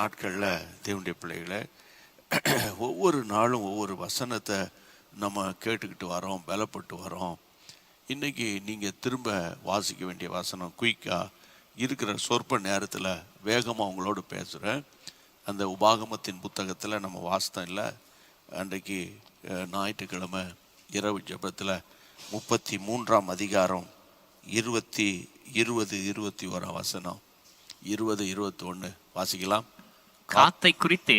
நாட்களில் தேவனுடைய பிள்ளைகளை ஒவ்வொரு நாளும் ஒவ்வொரு வசனத்தை நம்ம கேட்டுக்கிட்டு வரோம், பலப்பட்டு வரோம். இன்றைக்கி நீங்கள் திரும்ப வாசிக்க வேண்டிய வசனம் குயிக்காக இருக்கிற சொற்ப நேரத்தில் வேகமாக உங்களோடு பேசுகிறேன். அந்த உபாகமத்தின் புத்தகத்தில் நம்ம வாசித்தோம் இல்லை, அன்றைக்கு ஞாயிற்றுக்கிழமை இரவு ஜெபத்தில் 33ஆம் அதிகாரம் 21 வசனம் 20-21 வாசிக்கலாம். காத்தை குறித்து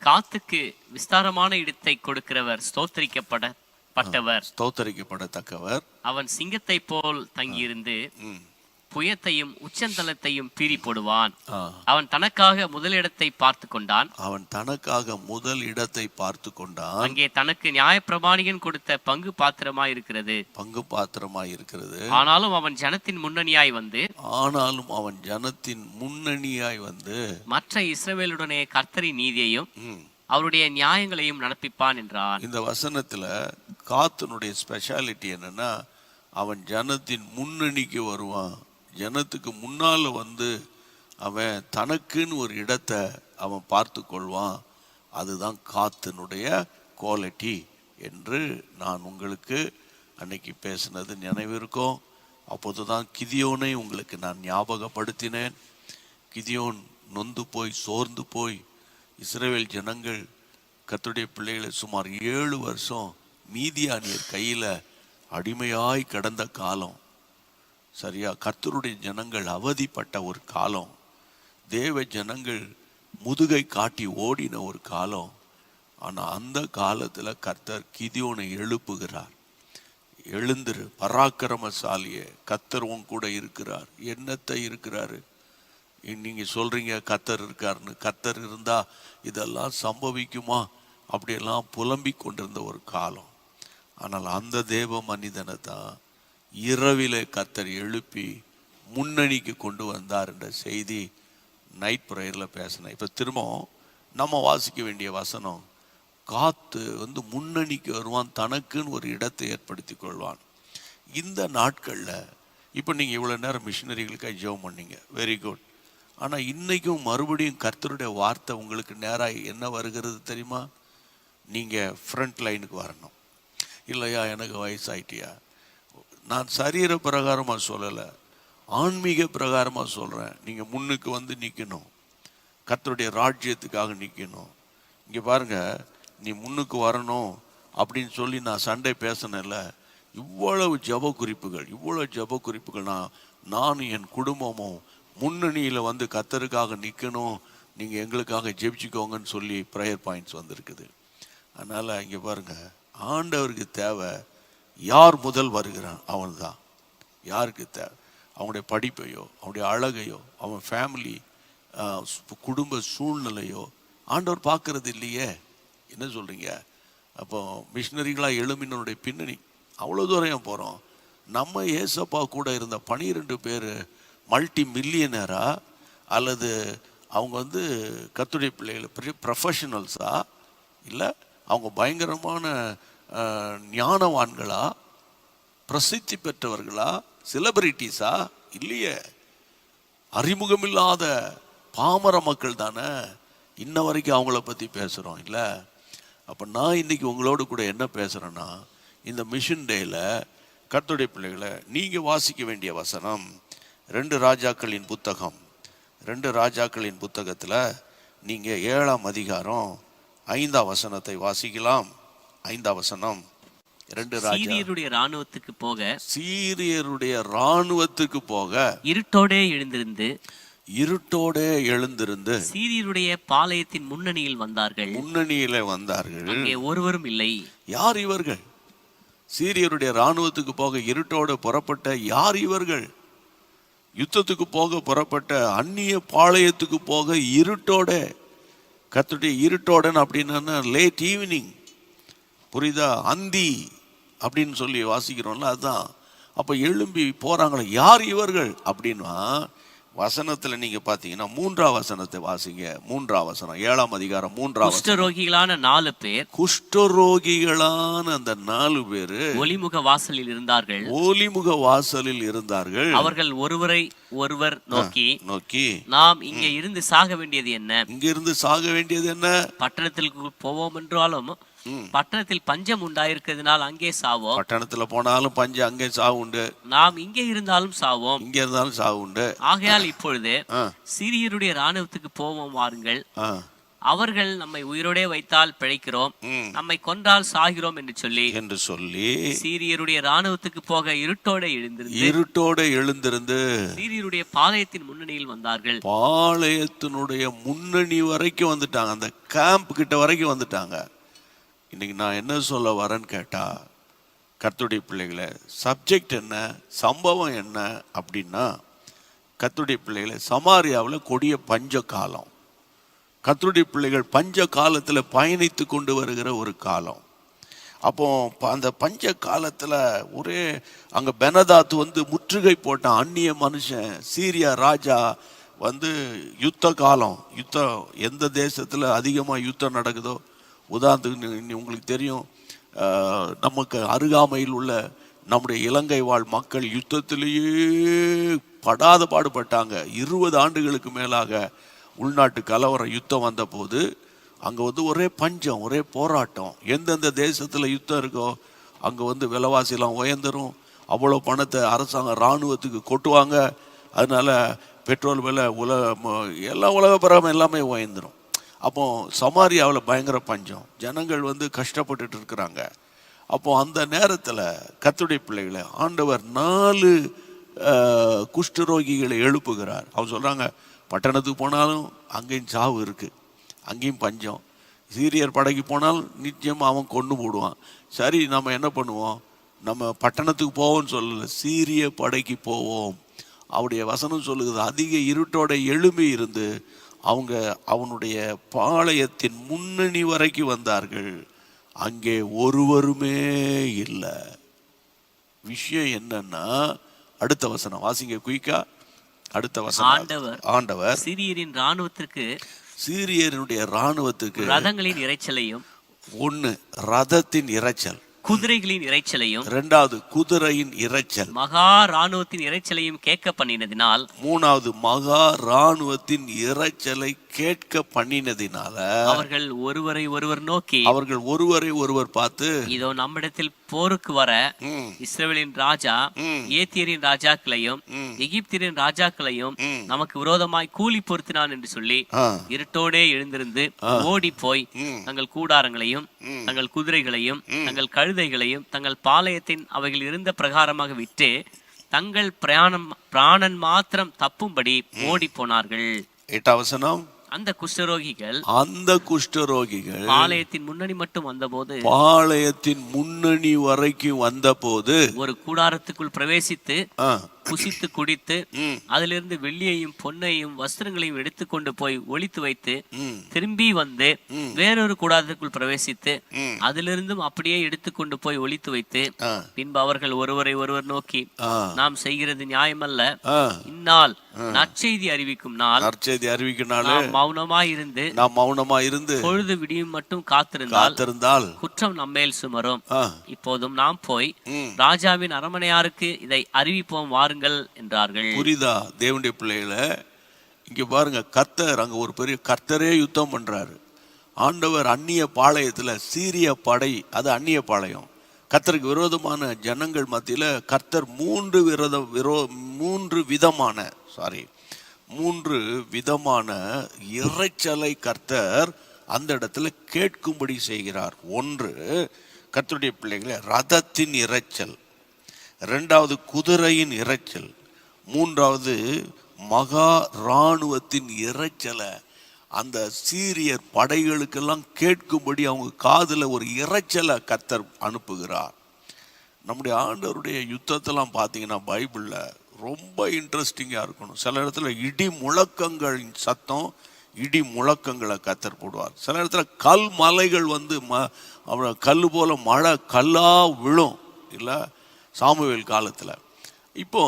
காத்துக்கு விஸ்தாரமான இடத்தை கொடுக்கிறவர் ஸ்தோத்தரிக்கப்படத்தக்கவர். அவன் சிங்கத்தை போல் தங்கியிருந்து புயத்தையும் உச்சந்தலத்தையும் பீறி போடுவான். அவன் தனக்காக முதலிடத்தை பார்த்து கொண்டான். அங்கே தனக்கு நியாயப்பிரமாணிகன் கொடுத்த பங்கு பாத்திரமாய் இருக்கிறது. ஆனாலும் அவன் ஜனத்தின் முன்னணியாய் வந்து மற்ற இஸ்ரவேலுடனே கர்த்தரின் நீதியையும் அவருடைய நியாயங்களையும் நடப்பிப்பான் என்றான். இந்த வசனத்துல காத்தனுடைய ஸ்பெஷாலிட்டி என்னன்னா, அவன் ஜனத்தின் முன்னணிக்கு வருவான். ஜனத்துக்கு முன்னால வந்து அவன் தனக்குன்னு ஒரு இடத்தை அவன் பார்த்து கொள்வான். அதுதான் காத்தினுடைய குவாலிட்டி என்று நான் உங்களுக்கு அன்னைக்கு பேசினது நினைவிருக்கும். அப்போதுதான் கிதியோனை உங்களுக்கு நான் ஞாபகப்படுத்தினேன். கிதியோன் நொந்து போய் சோர்ந்து போய் இஸ்ரவேல் ஜனங்கள் கர்த்தருடைய பிள்ளைகளை சுமார் 7 வருஷம் மீதியானியர் கையில் அடிமையாய் கடந்த காலம். சரியா, கர்த்தருடைய ஜனங்கள் அவதிப்பட்ட ஒரு காலம். தேவ ஜனங்கள் முதுகை காட்டி ஓடின ஒரு காலம். ஆனால் அந்த காலத்தில் கர்த்தர் கிதியோனை எழுப்புகிறார். எழுந்துரு, பராக்கிரமசாலியே, கர்த்தர் உன் கூட இருக்கிறார். என்னத்தை இருக்கிறாரு? நீங்கள் சொல்கிறீங்க கர்த்தர் இருக்காருன்னு. கர்த்தர் இருந்தால் இதெல்லாம் சம்பவிக்குமா அப்படியெல்லாம் புலம்பி கொண்டிருந்த ஒரு காலம். ஆனால் அந்த தேவ மனிதனை தான் இரவிலே கர்த்தர் எழுப்பி முன்னணிக்கு கொண்டு வந்தார் என்ற செய்தி நைட் ப்ரேயரில் பேசினேன். இப்போ திரும்பவும் நம்ம வாசிக்க வேண்டிய வசனம், காத்து வந்து முன்னணிக்கு வருவான், தனக்குன்னு ஒரு இடத்தை ஏற்படுத்தி கொள்வான். இந்த நாட்களில் இப்போ நீங்கள் இவ்வளோ நேரம் மிஷினரிகளுக்காக ஜெபம் பண்ணீங்க, வெரி குட். ஆனால் இன்றைக்கும் மறுபடியும் கர்த்தருடைய வார்த்தை உங்களுக்கு நேராக என்ன வருகிறது தெரியுமா? நீங்கள் ஃப்ரண்ட் லைனுக்கு வரணும். இல்லையா, எனக்கு வயசாயிட்டியா? நான் சரீர பிரகாரமாக சொல்லலை, ஆன்மீக பிரகாரமாக சொல்கிறேன். நீங்கள் முன்னுக்கு வந்து நிற்கணும், கர்த்தருடைய ராஜ்யத்துக்காக நிற்கணும். இங்கே பாருங்கள், நீ முன்னுக்கு வரணும் அப்படின்னு சொல்லி நான் சண்டே பேசினேன்ல, இவ்வளவு ஜெப குறிப்புகள் நானும் என் குடும்பமும் முன்னணியில் வந்து கர்த்தருக்காக நிற்கணும், நீங்கள் எங்களுக்காக ஜெபிச்சுக்கோங்கன்னு சொல்லி ப்ரேயர் பாயிண்ட்ஸ் வந்திருக்குது. அதனால் இங்கே பாருங்கள், ஆண்டவருக்கு தேவை யார் முதல் வருகிறான் அவன் தான். யாருக்கு தேவை? அவனுடைய படிப்பையோ, அவனுடைய அழகையோ, அவன் ஃபேமிலி குடும்ப சூழ்நிலையோ ஆண்டவர் பார்க்கறது இல்லையே. என்ன சொல்கிறீங்க? அப்போ மிஷினரிகளாக எழுமினுடைய பின்னணி அவ்வளோ தூரம் போகிறோம். நம்ம ஏசப்பா கூட இருந்த 12 பேர் மல்டி மில்லியனரா அல்லது அவங்க வந்து கர்த்தருடைய பிள்ளைகள் பெரிய ப்ரொஃபஷனல்ஸா, இல்லை அவங்க பயங்கரமான ஞானவான்களா, பிரசித்தி பெற்றவர்களா, செலிபிரிட்டிஸா? இல்லையே, அறிமுகமில்லாத பாமர மக்கள் தானே. இன்ன வரைக்கும் அவங்கள பற்றி பேசுகிறோம் இல்லை. அப்போ நான் இன்றைக்கி உங்களோடு கூட என்ன பேசுகிறேன்னா, இந்த மிஷன் டேயில் கர்த்தருடைய பிள்ளைகளை நீங்கள் வாசிக்க வேண்டிய வசனம் 2 ராஜாக்களின் புத்தகத்தில் நீங்கள் 7ஆம் அதிகாரம் 5ஆம் வசனத்தை வாசிக்கலாம். 5ஆம் வசனம், 2 ராஜா. சீரியருடைய இராணுவத்துக்கு போக இருட்டோடே எழுந்திருந்து சீரியருடைய பாளையத்தின் முன்னணியில் வந்தார்கள். அங்கே ஒருவரும் இல்லை. யார் இவர்கள்? சீரியருடைய இராணுவத்துக்கு போக இருட்டோட புறப்பட்ட யார் இவர்கள்? யுத்தத்துக்கு போக புறப்பட்ட அந்நிய பாளையத்துக்கு போக இருட்டோட. கர்த்தருடைய இருட்டோடன் அப்படின்னா லேட் ஈவினிங், புரியுதா? அந்தி அப்படின்னு சொல்லி வாசிக்கிறோம்ல, அதுதான். அப்போ எழும்பி போகிறாங்களே, யார் இவர்கள் அப்படின்னா வசனத்துல நீங்க பாத்தீங்கன்னா 3ஆம் வசனத்தை வாசிங்க. 3ஆம் வசனம் 7ஆம் அதிகாரம் 3ஆம் வசனம். குஷ்டரோகிகளான 4 பேர், குஷ்டரோகிகளான அந்த 4 பேரு ஒலிமுக வாசலில் இருந்தார்கள். ஒலிமுக வாசலில் இருந்தார்கள். அவர்கள் ஒருவரை ஒருவர் நோக்கி, நாம் இங்கே இருந்து சாக வேண்டியது என்ன? இங்க இருந்து சாக வேண்டியது என்ன? பட்டணத்திற்கு போவோம் என்றாலும் பட்டணத்தில் பஞ்சம் உண்டாயிருக்கிறதுனால் அங்கே சாவோம். பட்டணத்துல போனாலும் பஞ்சம், அங்கே சாவு உண்டு. நாம் இங்கே இருந்தாலும் சாவோம். இங்க இருந்தாலும் சாவு உண்டு. ஆகையால் இப்பொழுது சீரியருடைய ராணுவத்துக்கு போவோம் வாருங்கள். அவர்கள் நம்மை உயிரோடே வைத்தால் பிழைக்கிறோம், நம்மை கொன்றால் சாகிறோம் என்று சொல்லி சீரியருடைய ராணுவத்துக்கு போக இருட்டோட எழுந்திருந்து சீரியருடைய பாளையத்தின் முன்னணியில் வந்தார்கள். பாளையத்தினுடைய முன்னணி வரைக்கும் வந்துட்டாங்க, அந்த கேம்ப் கிட்ட வரைக்கும் வந்துட்டாங்க. இன்னைக்கு நான் என்ன சொல்ல வரேன்னு கேட்டா, கர்த்தருடைய பிள்ளைகளை, சப்ஜெக்ட் என்ன, சம்பவம் என்ன அப்படின்னா, கர்த்தருடைய பிள்ளைகளை, சமாரியாவில் கொடிய பஞ்ச காலம். கர்த்தருடைய பிள்ளைகள் பஞ்ச காலத்தில் பயணித்து கொண்டு வருகிற ஒரு காலம். அப்போ அந்த பஞ்ச காலத்தில் ஒரே அங்கே பெனதாத்து வந்து முற்றுகை போட்டான். அந்நிய மனுஷன், சீரியா ராஜா வந்து யுத்த காலம். யுத்தம் எந்த தேசத்தில் அதிகமாக யுத்தம் நடக்குதோ, உதாரணத்துக்கு உங்களுக்கு தெரியும், நமக்கு அருகாமையில் உள்ள நம்முடைய இலங்கை வாழ் மக்கள் யுத்தத்திலேயே படாத பாடுபட்டாங்க. 20 ஆண்டுகளுக்கு மேலாக உள்நாட்டு கலவர யுத்தம் வந்த போது அங்கே வந்து ஒரே பஞ்சம், ஒரே போராட்டம். எந்தெந்த தேசத்தில் யுத்தம் இருக்கோ அங்கே வந்து விலைவாசிலாம் உயர்ந்துடும். அவ்வளோ பணத்தை அரசாங்கம் இராணுவத்துக்கு கொட்டுவாங்க. அதனால பெட்ரோல் விலை எல்லா உலக பிரகாரம் எல்லாமே உயர்ந்துடும். அப்போ சமாரியாவில் பயங்கர பஞ்சம், ஜனங்கள் வந்து கஷ்டப்பட்டுட்டு இருக்கிறாங்க. அப்போ அந்த நேரத்தில் கர்த்தருடைய பிள்ளைகளை ஆண்டவர் 4 குஷ்டரோகிகளை எழுப்புகிறார். அவங்க சொல்கிறாங்க, பட்டணத்துக்கு போனாலும் அங்கேயும் சாவு இருக்குது, அங்கேயும் பஞ்சம். சீரியர் படைக்கு போனாலும் நிச்சயமாக அவன் கொண்டு போடுவான். சரி, நம்ம என்ன பண்ணுவோம், நம்ம பட்டணத்துக்கு போவோம்னு சொல்லலை, சீரிய படைக்கு போவோம். அவருடைய வசனம் சொல்லுகிறது, அதிக இருட்டோட எழும்பி இருந்து அவங்க அவனுடைய பாளையத்தின் முன்னணி வரைக்கும் வந்தார்கள். அங்கே ஒருவருமே இல்லை. விஷயம் என்னன்னா, அடுத்த வசனம் வாசிங்க குயிக்கா. அடுத்த வசனம், ஆண்டவர் சீரியரின் ராணுவத்துக்கு ரதங்களின் இரைச்சலையும், 1 ரதத்தின் இரைச்சல், குதிரைகளின் இரைச்சலையும், 2வது குதிரையின் இரைச்சல், மகா ராணுவத்தின் இரைச்சலையும் கேட்க பண்ணினதினால், 3வது மகா ராணுவத்தின் இரைச்சலை கேட்க பண்ணினதினால அவர்கள் ஒருவரை ஒருவர் பார்த்து, இதோ நம்மிடத்தில் போருக்கு வர இஸ்ரவேலின் ராஜா ஏத்தியரின் ராஜாக்களையும் எகிப்தியரின் ராஜாக்களையும் நமக்கு விரோதமாய் கூலி பொருத்தினான் என்று சொல்லி இருட்டோடே எழுந்திருந்து ஓடி போய் தங்கள் கூடாரங்களையும் தங்கள் குதிரைகளையும் தங்கள் கழுதைகளையும் தங்கள் பாளையத்தின் அவைகள் இருந்த பிரகாரமாக விட்டு தங்கள் பிராணன் மாத்திரம் தப்பும்படி ஓடி போனார்கள். 8ஆம் வசனம். அந்த குஷ்டரோகிகள் பாளையத்தின் முன்னணி மட்டும் வந்தபோது, பாளையத்தின் முன்னணி வரைக்கும் வந்தபோது ஒரு கூடாரத்துக்குள் பிரவேசித்து புசித்து குடித்து அதிலிருந்து வெள்ளியையும் பொன்னையும் வஸ்திரங்களையும் எடுத்துக்கொண்டு போய் ஒளித்து வைத்து திரும்பி வந்து வேறொரு கூடாரத்துக்குள் பிரவேசித்து அதிலிருந்தும் அப்படியே எடுத்துக்கொண்டு போய் ஒளித்து வைத்து பின்பு அவர்கள் ஒருவரை ஒருவர் நோக்கி, நாம் செய்கிறது நியாயமல்ல, இந்நாள் நற்செய்தி அறிவிக்கும் நாள், நாம் மௌனமாய் இருந்து பொழுது விடியும் மட்டும் காத்திருந்தால் குற்றம் நம்மேல் சுமரும். இப்போதும் நாம் போய் ராஜாவின் அரமனையாருக்கு இதை அறிவிப்போம் வாருங்கள் என்றார்கள். புரியுதா தேவனுடைய பிள்ளைகளை? இங்க பாருங்க, கர்த்தர் அங்க ஒரு பெரிய கர்த்தரே யுத்தம் பண்றாரு. ஆண்டவர் அந்நிய பாளையத்துல, சீரிய படை, அது அந்நிய பாளையம், கர்த்தருக்கு விரோதமான ஜனங்கள் மத்தியில கர்த்தர் 3 விதமான இரைச்சலை கர்த்தர் அந்த இடத்துல கேட்கும்படி செய்கிறார். 1 கர்த்தருடைய பிள்ளைகளை ரதத்தின் இரைச்சல், 2வது குதிரையின் இரைச்சல், 3வது மகா இராணுவத்தின் இரைச்சலை அந்த சீரியர் படைகளுக்கெல்லாம் கேட்கும்படி அவங்க காதுல ஒரு இரைச்சலை கர்த்தர் அனுப்புகிறார். நம்முடைய ஆண்டவருடைய யுத்தத்தெல்லாம் பார்த்தீங்கன்னா பைபிளில் ரொம்ப இன்ட்ரெஸ்டிங்காக இருக்கணும். சில இடத்துல இடி முழக்கங்களின் சத்தம், இடி முழக்கங்களை கர்த்தர் போடுவார். சில இடத்துல கல் மலைகள் வந்து கல் போல மழை கல்லா விழும், இல்லை சாமுவேல் காலத்தில். இப்போ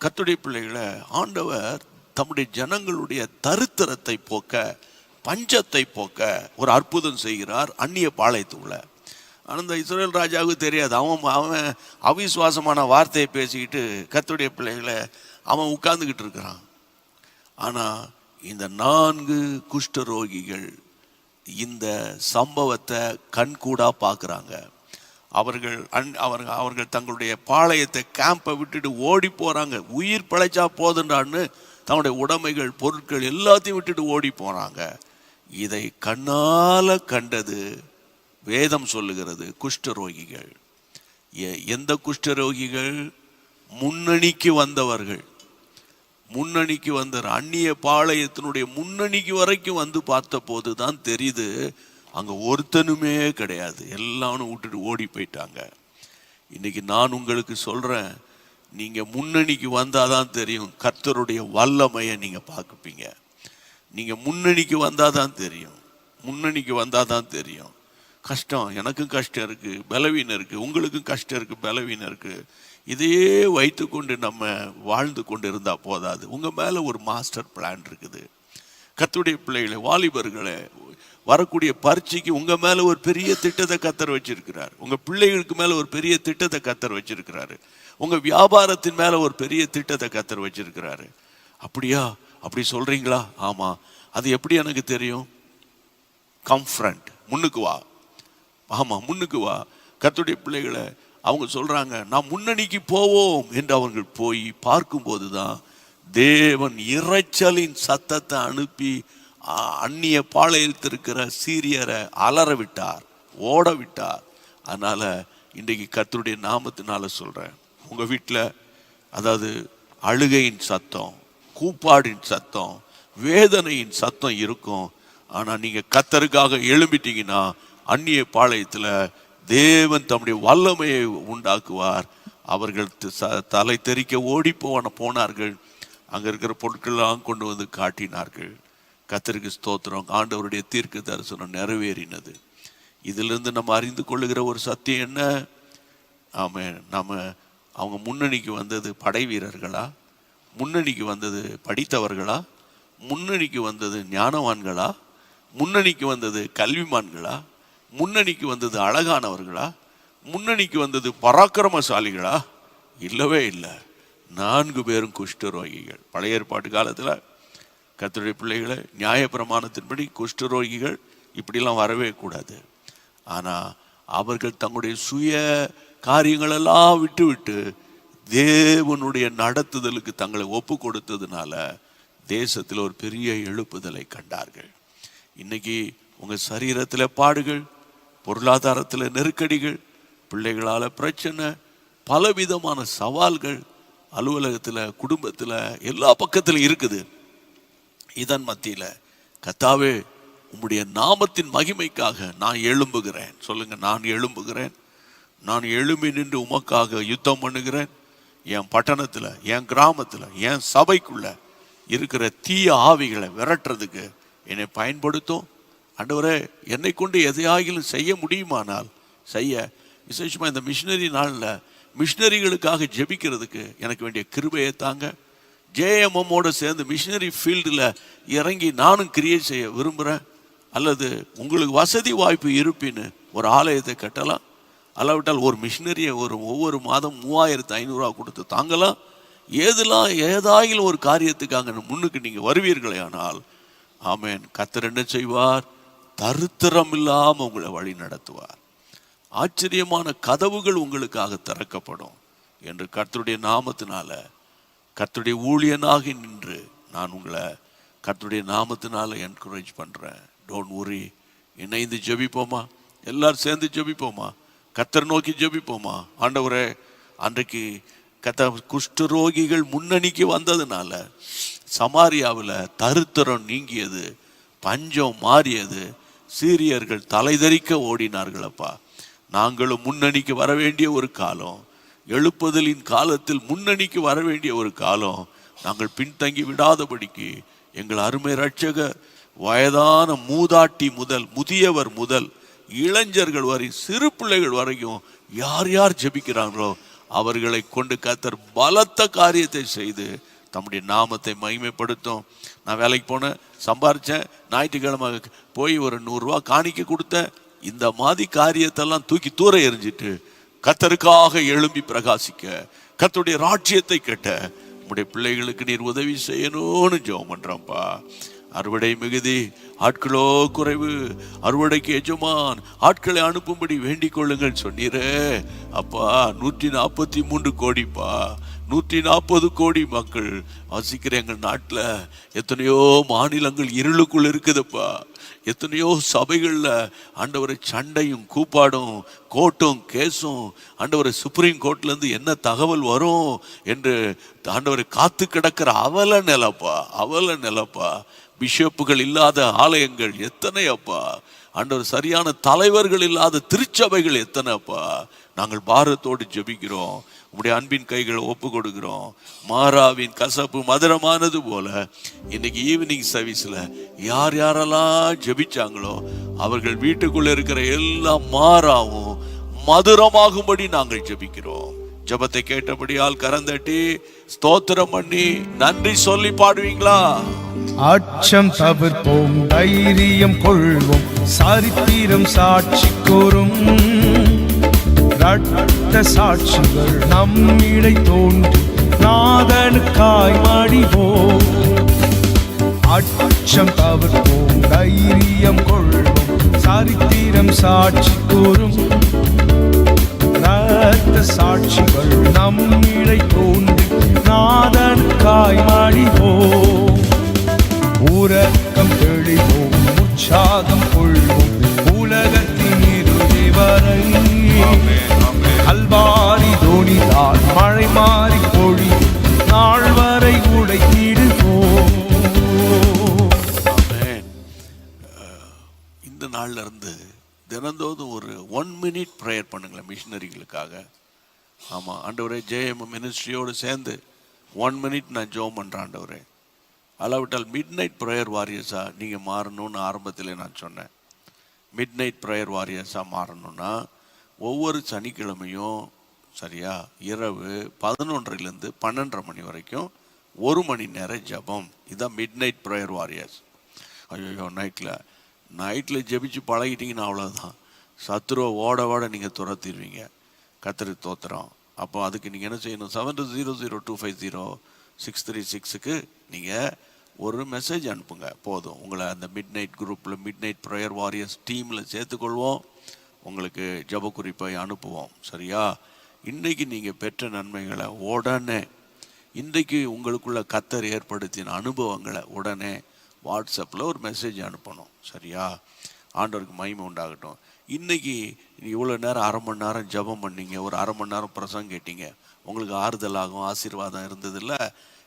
கர்த்தருடைய பிள்ளைகளை ஆண்டவர் தம்முடைய ஜனங்களுடைய தரித்திரத்தை போக்க, பஞ்சத்தை போக்க ஒரு அற்புதம் செய்கிறார் அந்நிய பாளையத்துக்குள்ள. ஆனால் இந்த இஸ்ரவேல் ராஜாவுக்கு தெரியாது. அவன் அவிசுவாசமான வார்த்தையை பேசிக்கிட்டு கர்த்தருடைய பிள்ளைகளை அவன் உட்கார்ந்துக்கிட்டு இருக்கிறான். ஆனால் இந்த 4 குஷ்டரோகிகள் இந்த சம்பவத்தை கண்கூடா பார்க்குறாங்க. அவர்கள் தங்களுடைய பாளையத்தை, கேம்பை விட்டுட்டு ஓடி போகிறாங்க. உயிர் பிழைச்சா போதுன்றான்னு தன்னுடைய உடைமைகள், பொருட்கள் எல்லாத்தையும் விட்டுட்டு ஓடி போகிறாங்க. இதை கண்ணால கண்டது வேதம் சொல்லுகிறது குஷ்டரோகிகள். எந்த குஷ்டரோகிகள்? முன்னணிக்கு வந்தவர்கள். முன்னணிக்கு வந்த அந்நிய பாளையத்தினுடைய முன்னணிக்கு வரைக்கும் வந்து பார்த்த போது தான் தெரியுது அங்க ஒருத்தனுமே கிடையாது. எல்லாரும் விட்டுட்டு ஓடி போயிட்டாங்க. இன்னைக்கு நான் உங்களுக்கு சொல்றேன், நீங்க முன்னணிக்கு வந்தாதான் தெரியும் கர்த்தருடைய வல்லமையை நீங்க பார்ப்பீங்க. நீங்க முன்னணிக்கு வந்தாதான் தெரியும். முன்னணிக்கு வந்தாதான் தெரியும். கஷ்டம், எனக்கும் கஷ்டம் இருக்கு, பலவீனம் இருக்கு, உங்களுக்கும் கஷ்டம் இருக்கு, பலவீனம் இருக்கு. இதையே வைத்து கொண்டு நம்ம வாழ்ந்து கொண்டு இருந்தா போதாது. உங்க மேல ஒரு மாஸ்டர் பிளான் இருக்குது. கர்த்தருடைய பிள்ளைகளை, வாலிபர்களை, வரக்கூடிய பரீட்சைக்கு உங்க மேல ஒரு பெரிய திட்டத்தை கர்த்தர் வச்சிருக்கிறார். உங்க பிள்ளைகளுக்கு மேல ஒரு பெரிய திட்டத்தை கர்த்தர் வச்சிருக்கிறாரு. உங்க வியாபாரத்தின் மேல ஒரு பெரிய திட்டத்தை கர்த்தர் வச்சிருக்கிறாரு. அப்படியா? அப்படி சொல்றீங்களா? ஆமா. அது எப்படி எனக்கு தெரியும்? கம்ஃப்ரண்ட், முன்னுக்கு வா. ஆமா, முன்னுக்கு வா. கர்த்தருடைய பிள்ளைகளை அவங்க சொல்றாங்க, நான் முன்னணிக்கு போவோம் என்று அவர்கள் போய் பார்க்கும்போது தான் தேவன் இரைச்சலின் சத்தத்தை அனுப்பி அந்நிய பாளையத்தில் இருக்கிற சீரியரை அலற விட்டார், ஓட விட்டார். அதனால இன்றைக்கு கர்த்தருடைய நாமத்தினால சொல்றேன், உங்க வீட்டில் அதாவது அழுகையின் சத்தம், கூப்பாடின் சத்தம், வேதனையின் சத்தம் இருக்கும். ஆனா நீங்க கர்த்தருக்காக எழும்பிட்டீங்கன்னா அந்நிய பாளையத்தில் தேவன் தம்முடைய வல்லமையை உண்டாக்குவார். அவர்கள் தலை தெறிக்க ஓடி போனார்கள். அங்க இருக்கிற பொருட்களெல்லாம் கொண்டு வந்து காட்டினார்கள். கர்த்தருக்கு ஸ்தோத்திரம். ஆண்டவருடைய தீர்க்க தரிசனம் நிறைவேறினது. இதிலிருந்து நம்ம அறிந்து கொள்ளுகிற ஒரு சத்தியம் என்ன? அவங்க முன்னணிக்கு வந்தது படை வீரர்களா? முன்னணிக்கு வந்தது படித்தவர்களா? முன்னணிக்கு வந்தது ஞானவான்களா? முன்னணிக்கு வந்தது கல்விமான்களா? முன்னணிக்கு வந்தது அழகானவர்களா? முன்னணிக்கு வந்தது பராக்கிரமசாலிகளா? இல்லவே இல்லை. 4 பேரும் குஷ்டரோகிகள். பழைய ஏற்பாட்டு காலத்தில் கர்த்தருடைய பிள்ளைகளை, நியாயப்பிரமாணத்தின்படி குஷ்டரோகிகள் இப்படிலாம் வரவே கூடாது. ஆனால் அவர்கள் தங்களுடைய சுய காரியங்களெல்லாம் விட்டு தேவனுடைய நடத்துதலுக்கு தங்களை ஒப்பு கொடுத்ததுனால தேசத்தில் ஒரு பெரிய எழுப்புதலை கண்டார்கள். இன்னைக்கு உங்க சரீரத்தில் பாடுகள், பொருளாதாரத்தில் நெருக்கடிகள், பிள்ளைகளால் பிரச்சனை, பலவிதமான சவால்கள், அலுவலகத்தில், குடும்பத்தில், எல்லா பக்கத்திலும் இருக்குது. இதன் மத்தியில் கர்த்தாவே, உம்முடைய நாமத்தின் மகிமைக்காக நான் எழும்புகிறேன். சொல்லுங்க, நான் எழும்புகிறேன். நான் எழும்பி நின்று உமக்காக யுத்தம் பண்ணுகிறேன். என் பட்டணத்தில், என் கிராமத்தில், என் சபைக்குள்ள இருக்கிற தீய ஆவிகளை விரட்டுறதுக்கு என்னை பயன்படுத்தும். ஆண்டவரே, என்னை கொண்டு எதையாகிலும் செய்ய முடியுமானால் செய்ய, விசேஷமாக இந்த மிஷினரி நாளில் மிஷினரிகளுக்காக ஜெபிக்கிறதுக்கு எனக்கு வேண்டிய கிருபையை தாங்க. ஜேஎம்எம்மோட சேர்ந்து மிஷினரி ஃபீல்டில் இறங்கி நானும் கிரியேட் செய்ய விரும்புகிறேன். அல்லது உங்களுக்கு வசதி வாய்ப்பு இருப்பின்னு ஒரு ஆலயத்தை கட்டலாம். அல்லாவிட்டால் ஒரு மிஷினரியை ஒவ்வொரு மாதம் 3500 ரூபா கொடுத்து தாங்கலாம். ஏதாயிலும் ஒரு காரியத்துக்காக முன்னுக்கு நீங்கள் வருவீர்களே ஆனால், ஆமேன், கர்த்தர் என்ன செய்வார்? தரித்திரம் இல்லாமல் உங்களை வழி நடத்துவார். ஆச்சரியமான கதவுகள் உங்களுக்காக திறக்கப்படும் என்று கர்த்தருடைய நாமத்தினால, கர்த்தருடைய ஊழியனாக நின்று நான் உங்களை கர்த்தருடைய நாமத்தினால என்கரேஜ் பண்ணுறேன். Don't worry. இணைந்து ஜெபிப்போமா? எல்லாரும் சேர்ந்து ஜெபிப்போமா? கர்த்தர் நோக்கி ஜெபிப்போமா? ஆண்டவரே, அன்றைக்கு குஷ்டரோகிகள் முன்னணிக்கு வந்ததுனால சமாரியாவில் தரித்திரம் நீங்கியது, பஞ்சம் மாறியது, சீரியர்கள் தலைதறிக்க ஓடினார்களப்பா. நாங்களும் முன்னணிக்கு வர வேண்டிய ஒரு காலம், எழுப்புதலின் காலத்தில் முன்னணிக்கு வர வேண்டிய ஒரு காலம். நாங்கள் பின்தங்கி விடாதபடிக்கு எங்கள் அருமை இரட்சகர் வயதான மூதாட்டி முதல் முதியவர் முதல் இளைஞர்கள் வரை சிறு பிள்ளைகள் வரைக்கும் யார் யார் ஜெபிக்கிறாங்களோ அவர்களை கொண்டு கர்த்தர் பலத்த காரியத்தை செய்து தம்முடைய நாமத்தை மகிமைப்படுத்தும். நான் வேலைக்கு போனேன், சம்பாரிச்சேன், ஞாயிற்றுக்கிழமை போய் ஒரு 100 ரூபா காணிக்க கொடுத்தேன். இந்த மாதிரி காரியத்தெல்லாம் தூக்கி தூர எறிஞ்சிட்டு கர்த்தருக்காக எழும்பி பிரகாசிக்க, கர்த்தருடைய ராஜ்யத்தை கட்ட உம்முடைய பிள்ளைகளுக்கு நீர் உதவி செய்யணும்னு ஜெபம் பண்றோம்ப்பா. அறுவடை மிகுதி, ஆட்களோ குறைவு, அறுவடைக்கு எஜமான் ஆட்களை அனுப்பும்படி வேண்டிக் கொள்ளுங்கள் சொன்னீரே அப்பா. 143 கோடிப்பா, 140 கோடி மக்கள் வசிக்கிற எங்கள் நாட்டில் எத்தனையோ மாநிலங்கள் இருளுக்குள் இருக்குதுப்பா. எத்தனையோ சபைகளில் ஆண்டவரை சண்டையும் கூப்பாடும், கோர்ட்டும் கேஸும், ஆண்டவரை சுப்ரீம் கோர்ட்லேருந்து என்ன தகவல் வரும் என்று ஆண்டவரை காத்து கிடக்கிற அவல நிலப்பா. பிஷப்புகள் இல்லாத ஆலயங்கள் எத்தனை அப்பா. ஆண்டவர் சரியான தலைவர்கள் இல்லாத திருச்சபைகள் எத்தனை அப்பா. நாங்கள் பாரத்தோடு ஜெபிக்கிறோம், உம்முடைய அன்பின் கைகளை ஒப்பு கொடுக்கிறோம். மாறாவின் கசப்பு மதுரமானது போல இன்னைக்கு ஈவினிங் சர்வீஸ்ல யாரெல்லாம் ஜெபிச்சாங்களோ அவர்கள் வீட்டுக்குள்ள இருக்கிற எல்லாம் மாறாவும் மதுரமாகும்படி நாங்கள் ஜெபிக்கிறோம். ஜெபத்தை கேட்டபடியால் கரந்தட்டி ஸ்தோத்திரம் பண்ணி நன்றி சொல்லி பாடுவீங்களா? அச்சம் தவிர்ப்போம், தைரியம் கொள்வோம், சரித்திரம் சாட்சி கூறும். இரத்த சாட்சிகள் நம்மிடை தோன்றி நாதனுக்காய் மடிவோம். அச்சம் தவிர்ப்போம், தைரியம் கொள்வோம், சரித்திரம் சாட்சி கூறும். இரத்த சாட்சிகள் நம்மிடை தோன்றி நாதனுக்காய் மடிவோம். உறக்கம் தெளிவோம், உற்சாகம் கொள்வோம், உலகத்தின் இறுதி வரை. கல்வாரி தோணிதான் மழை மாறி பொழி நாள் வரை உடைத்திடுவோம். இந்த நாள்ல இருந்து தினந்தோறும் ஒரு 1 minute ப்ரேயர் பண்ணுங்களேன் மிஷினரிகளுக்காக. ஆமாம் ஆண்டவரே, ஜேஎம் மினிஸ்ட்ரியோடு சேர்ந்து 1 minute நான் ஜெபம் பண்ணுறேன் ஆண்டவரே. அல்லாவிட்டால் மிட் நைட் ப்ரேயர் வாரியர்ஸாக நீங்கள் மாறணும்னு ஆரம்பத்தில் நான் சொன்னேன். மிட் நைட் ப்ரேயர் வாரியர்ஸாக மாறணும்னா ஒவ்வொரு சனிக்கிழமையும் சரியா இரவு 11:00 12:30 மணி வரைக்கும் 1 மணி நேரம் ஜெபம். இதுதான் மிட் நைட் ப்ரேயர் வாரியர்ஸ். ஐயோ, நைட்டில் ஜெபிச்சு பழகிட்டீங்கன்னா அவ்வளோதான், சத்துருவை ஓட நீங்கள் துரத்திடுவீங்க. கர்த்தருக்கு தோத்திரம். அப்போ அதுக்கு நீங்கள் என்ன செய்யணும்? 7200250636க்கு நீங்கள் ஒரு மெசேஜ் அனுப்புங்க போதும். உங்களை அந்த மிட் நைட் குரூப்பில், மிட் நைட் ப்ரேயர் வாரியர்ஸ் டீமில் சேர்த்துக்கொள்வோம். உங்களுக்கு ஜெப குறிப்பை அனுப்புவோம். சரியா? இன்றைக்கு நீங்கள் பெற்ற நன்மைகளை உடனே, இன்றைக்கு உங்களுக்குள்ள கர்த்தர் ஏற்படுத்தின அனுபவங்களை உடனே வாட்ஸ்அப்பில் ஒரு மெசேஜ் அனுப்பணும். சரியா? ஆண்டவருக்கு மகிமை உண்டாகட்டும். இன்றைக்கி இவ்வளோ நேரம் 1/2 மணி நேரம் ஜெபம் பண்ணீங்க, ஒரு 1/2 மணி நேரம் பிரசங்கம் கேட்டீங்க, உங்களுக்கு ஆறுதலாகும், ஆசீர்வாதம் இருந்ததில்ல.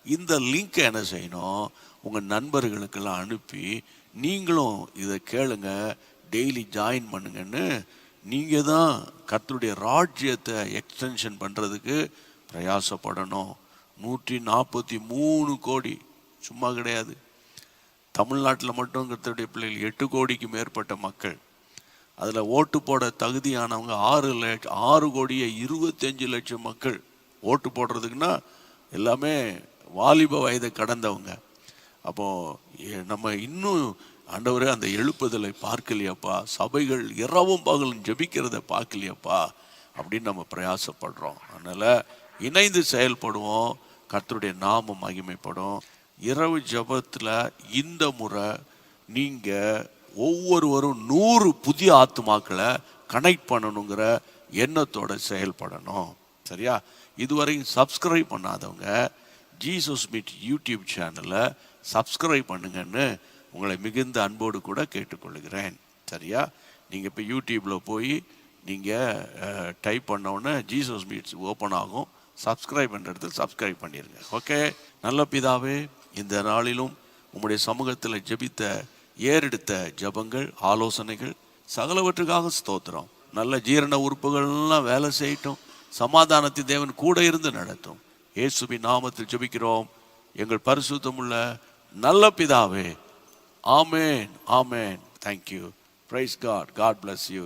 இந்த லிங்க்கை என்ன செய்யணும்? உங்கள் நண்பர்களுக்கெல்லாம் அனுப்பி நீங்களும் இதை கேளுங்க, டெய்லி ஜாயின் பண்ணுங்கன்னு நீங்கள் தான் கர்த்தருடைய ராஜ்யத்தை எக்ஸ்டென்ஷன் பண்ணுறதுக்கு பிரயாசப்படணும். 143 கோடி சும்மா கிடையாது. தமிழ்நாட்டில் மட்டும் கர்த்தருடைய பிள்ளைகள் 8 கோடிக்கு மேற்பட்ட மக்கள். அதில் ஓட்டு போட தகுதியானவங்க 6,25,00,000 மக்கள். ஓட்டு போடுறதுக்குன்னா எல்லாமே வாலிப வயதை கடந்தவங்க. அப்போது நம்ம இன்னும் ஆண்டவரே அந்த எழுப்புதலை பார்க்கலையப்பா, சபைகள் இரவும் பகலும் ஜெபிக்கிறத பார்க்கலையப்பா அப்படின்னு நம்ம பிரயாசப்படுறோம். அதனால் இணைந்து செயல்படுவோம், கர்த்தருடைய நாமம் மகிமைப்படும். இரவு ஜெபத்தில் இந்த முறை நீங்கள் ஒவ்வொருவரும் 100 புதிய ஆத்துமாக்களை கனெக்ட் பண்ணணுங்கிற எண்ணத்தோட செயல்படணும். சரியா? இதுவரையும் சப்ஸ்கிரைப் பண்ணாதவங்க ஜீசஸ் மீட் யூடியூப் சேனலை சப்ஸ்கிரைப் பண்ணுங்கன்னு உங்களை மிகுந்த அன்போடு கூட கேட்டுக்கொள்கிறேன். சரியா? நீங்கள் இப்போ யூடியூப்பில் போய் நீங்கள் டைப் பண்ணோன்னே ஜீசஸ் மீட்ஸ் ஓப்பன் ஆகும். சப்ஸ்கிரைப் பண்ணுறது சப்ஸ்கிரைப் பண்ணிடுங்க. ஓகே. நல்ல பிதாவே, இந்த நாளிலும் உம்முடைய சமூகத்தில் ஜெபித்த ஏறெடுத்த ஜபங்கள், ஆலோசனைகள் சகலவற்றுக்காக ஸ்தோத்திரம். நல்ல ஜீரண உறுப்புகள்லாம் வேலை செய்யட்டும். சமாதானத்தின் தேவன் கூட இருந்து நடத்தும். இயேசுவின் நாமத்தில் ஜெபிக்கிறோம் எங்கள் பரிசுத்தமுள்ள நல்ல பிதாவே. ஆமென், ஆமென். Thank you. Praise God. God bless you.